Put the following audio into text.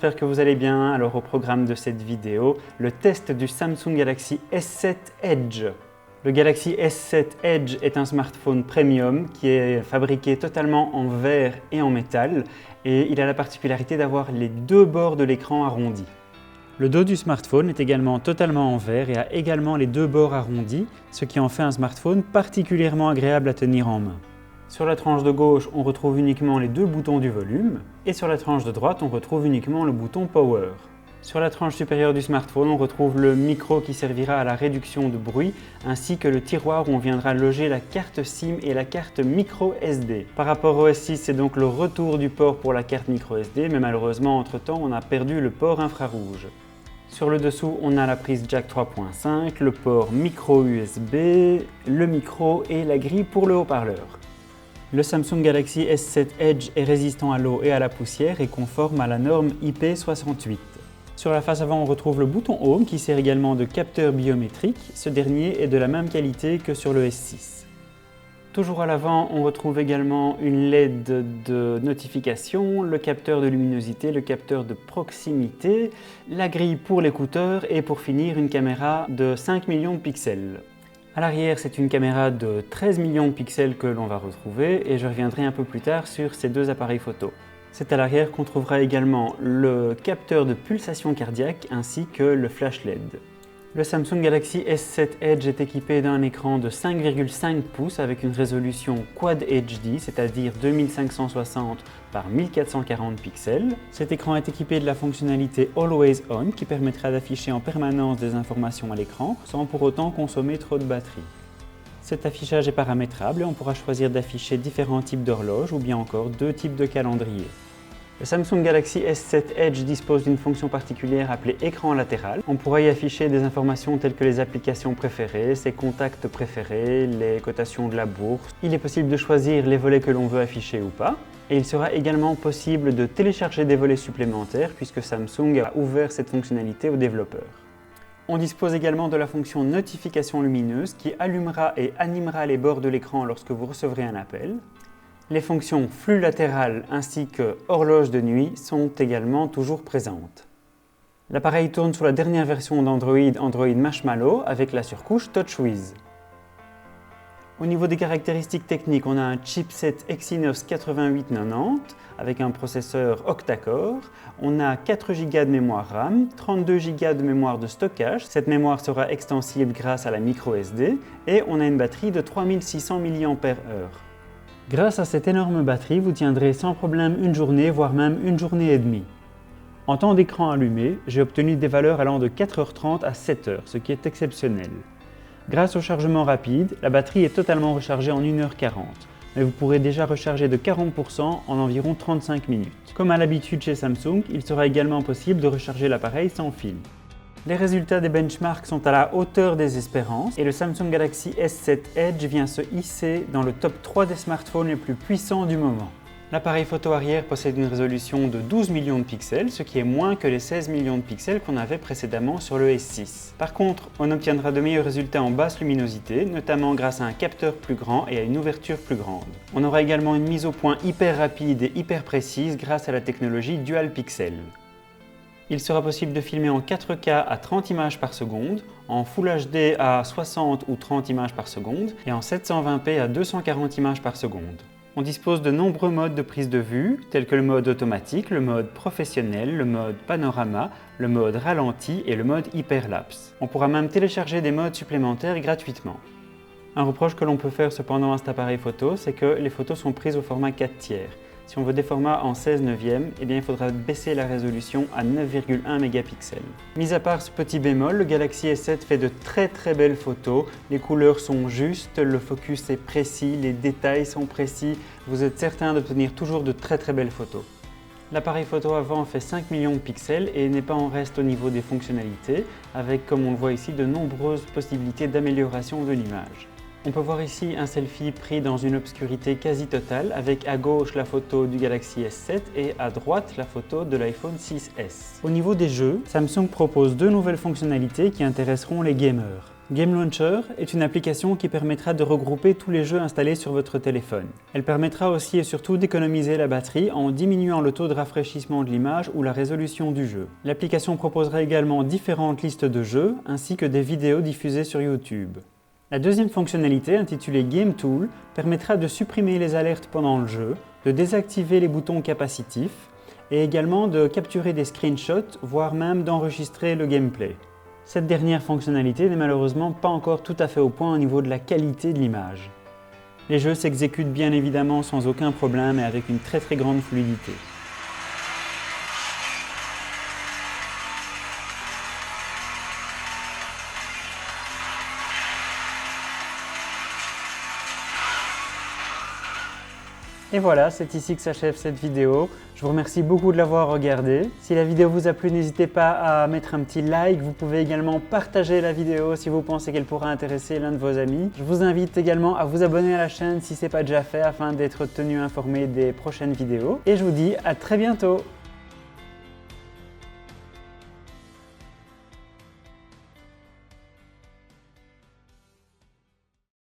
j'espère que vous allez bien. Alors au programme de cette vidéo, le test du Samsung Galaxy S7 Edge. Le Galaxy S7 Edge est un smartphone premium qui est fabriqué totalement en verre et en métal et il a la particularité d'avoir les deux bords de l'écran arrondis. Le dos du smartphone est également totalement en verre et a également les deux bords arrondis, ce qui en fait un smartphone particulièrement agréable à tenir en main. Sur la tranche de gauche, on retrouve uniquement les deux boutons du volume et sur la tranche de droite, on retrouve uniquement le bouton Power. Sur la tranche supérieure du smartphone, on retrouve le micro qui servira à la réduction de bruit ainsi que le tiroir où on viendra loger la carte SIM et la carte micro SD. Par rapport au S6, c'est donc le retour du port pour la carte micro SD, mais malheureusement, entre-temps, on a perdu le port infrarouge. Sur le dessous, on a la prise jack 3.5, le port micro USB, le micro et la grille pour le haut-parleur. Le Samsung Galaxy S7 Edge est résistant à l'eau et à la poussière et conforme à la norme IP68. Sur la face avant, on retrouve le bouton Home qui sert également de capteur biométrique. Ce dernier est de la même qualité que sur le S6. Toujours à l'avant, on retrouve également une LED de notification, le capteur de luminosité, le capteur de proximité, la grille pour l'écouteur et pour finir une caméra de 5 millions de pixels. À l'arrière, c'est une caméra de 13 millions de pixels que l'on va retrouver et je reviendrai un peu plus tard sur ces deux appareils photo. C'est à l'arrière qu'on trouvera également le capteur de pulsation cardiaque ainsi que le flash LED. Le Samsung Galaxy S7 Edge est équipé d'un écran de 5,5 pouces avec une résolution Quad HD, c'est-à-dire 2560 par 1440 pixels. Cet écran est équipé de la fonctionnalité Always On qui permettra d'afficher en permanence des informations à l'écran sans pour autant consommer trop de batterie. Cet affichage est paramétrable et on pourra choisir d'afficher différents types d'horloges ou bien encore deux types de calendrier. Le Samsung Galaxy S7 Edge dispose d'une fonction particulière appelée écran latéral. On pourra y afficher des informations telles que les applications préférées, ses contacts préférés, les cotations de la bourse. Il est possible de choisir les volets que l'on veut afficher ou pas. Et il sera également possible de télécharger des volets supplémentaires puisque Samsung a ouvert cette fonctionnalité aux développeurs. On dispose également de la fonction notification lumineuse qui allumera et animera les bords de l'écran lorsque vous recevrez un appel. Les fonctions flux latéral ainsi que horloge de nuit sont également toujours présentes. L'appareil tourne sur la dernière version d'Android, Android Marshmallow, avec la surcouche TouchWiz. Au niveau des caractéristiques techniques, on a un chipset Exynos 8890 avec un processeur octa-core. On a 4 Go de mémoire RAM, 32 Go de mémoire de stockage. Cette mémoire sera extensible grâce à la micro SD et on a une batterie de 3600 mAh. Grâce à cette énorme batterie, vous tiendrez sans problème une journée, voire même une journée et demie. En temps d'écran allumé, j'ai obtenu des valeurs allant de 4h30 à 7h, ce qui est exceptionnel. Grâce au chargement rapide, la batterie est totalement rechargée en 1h40, mais vous pourrez déjà recharger de 40% en environ 35 minutes. Comme à l'habitude chez Samsung, il sera également possible de recharger l'appareil sans fil. Les résultats des benchmarks sont à la hauteur des espérances et le Samsung Galaxy S7 Edge vient se hisser dans le top 3 des smartphones les plus puissants du moment. L'appareil photo arrière possède une résolution de 12 millions de pixels, ce qui est moins que les 16 millions de pixels qu'on avait précédemment sur le S6. Par contre, on obtiendra de meilleurs résultats en basse luminosité, notamment grâce à un capteur plus grand et à une ouverture plus grande. On aura également une mise au point hyper rapide et hyper précise grâce à la technologie Dual Pixel. Il sera possible de filmer en 4K à 30 images par seconde, en Full HD à 60 ou 30 images par seconde et en 720p à 240 images par seconde. On dispose de nombreux modes de prise de vue, tels que le mode automatique, le mode professionnel, le mode panorama, le mode ralenti et le mode hyperlapse. On pourra même télécharger des modes supplémentaires gratuitement. Un reproche que l'on peut faire cependant à cet appareil photo, c'est que les photos sont prises au format 4/3. Si on veut des formats en 16/9, il faudra baisser la résolution à 9,1 mégapixels. Mis à part ce petit bémol, le Galaxy S7 fait de très belles photos. Les couleurs sont justes, le focus est précis, les détails sont précis. Vous êtes certain d'obtenir toujours de très belles photos. L'appareil photo avant fait 5 millions de pixels et n'est pas en reste au niveau des fonctionnalités, avec, comme on le voit ici, de nombreuses possibilités d'amélioration de l'image. On peut voir ici un selfie pris dans une obscurité quasi totale avec à gauche la photo du Galaxy S7 et à droite la photo de l'iPhone 6S. Au niveau des jeux, Samsung propose deux nouvelles fonctionnalités qui intéresseront les gamers. Game Launcher est une application qui permettra de regrouper tous les jeux installés sur votre téléphone. Elle permettra aussi et surtout d'économiser la batterie en diminuant le taux de rafraîchissement de l'image ou la résolution du jeu. L'application proposera également différentes listes de jeux ainsi que des vidéos diffusées sur YouTube. La deuxième fonctionnalité, intitulée Game Tool, permettra de supprimer les alertes pendant le jeu, de désactiver les boutons capacitifs et également de capturer des screenshots, voire même d'enregistrer le gameplay. Cette dernière fonctionnalité n'est malheureusement pas encore tout à fait au point au niveau de la qualité de l'image. Les jeux s'exécutent bien évidemment sans aucun problème et avec une très grande fluidité. Et voilà, c'est ici que s'achève cette vidéo. Je vous remercie beaucoup de l'avoir regardée. Si la vidéo vous a plu, n'hésitez pas à mettre un petit like. Vous pouvez également partager la vidéo si vous pensez qu'elle pourra intéresser l'un de vos amis. Je vous invite également à vous abonner à la chaîne si ce n'est pas déjà fait afin d'être tenu informé des prochaines vidéos. Et je vous dis à très bientôt.